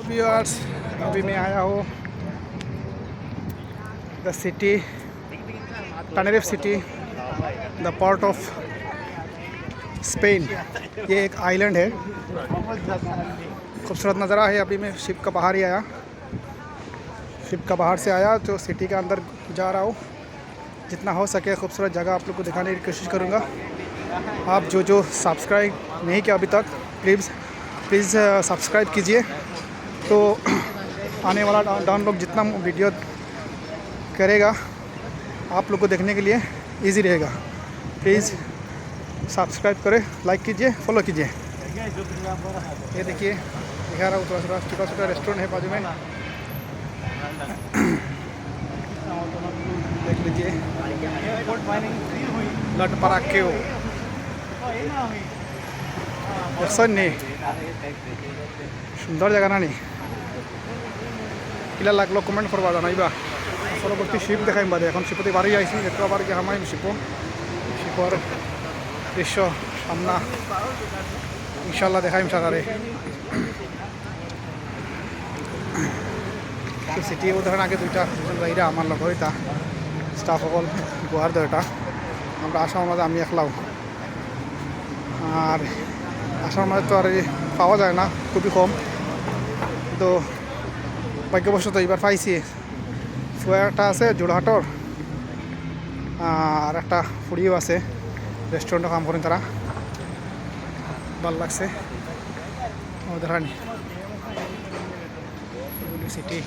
Viewers, अभी मैं आया हूँ the city, Tenerife city, the port of Spain. ये एक आइलैंड है, खूबसूरत नज़ारा है। अभी मैं शिप का बाहर ही आया, शिप का बाहर से आया तो सिटी के अंदर जा रहा हूँ। जितना हो सके खूबसूरत जगह आप लोग को दिखाने की कोशिश करूँगा। आप जो सब्सक्राइब नहीं किया अभी तक, प्लीज़ सब्सक्राइब कीजिए, तो आने वाला डाउनलोड जितना वीडियो करेगा आप लोग को देखने के लिए इजी रहेगा। प्लीज़ सब्सक्राइब करें, लाइक कीजिए, फॉलो कीजिए। ये देखिए, दिखा रहा हूँ थोड़ा छोटा छोटा रेस्टोरेंट है बाजू में, देख लीजिए। लट पराक्यो দেখছেন নি, সুন্দর জায়গা না নি? কিলা লাগলো কমেন্ট করবা, জানাইবা। পরবর্তী শিপ দেখাইম বাদে, এখন শিপতে বাড়ি আইসি, একটু আবার গিয়ে হামাইম শিপর দৃশ্য সামনা ইনশাল্লাহ দেখাইম সারারে। সিটি উদাহরণ আগে দুজন যাইরা আমার লগ হইতা স্টাফ সকল গুহার দরটা, আমরা আসার মাঝে আমি একলাও, আর আসার মাঝে তো আর পাওয়া যায় না, খুবই কম। তো ভাগ্যবশত এবার পাইছি। একটা আছে জোড়হাটর, আর একটা ফুড়িও আছে, রেস্টুরেন্টে কাম করেন তারা, ভাল লাগছে ওদের সিটি।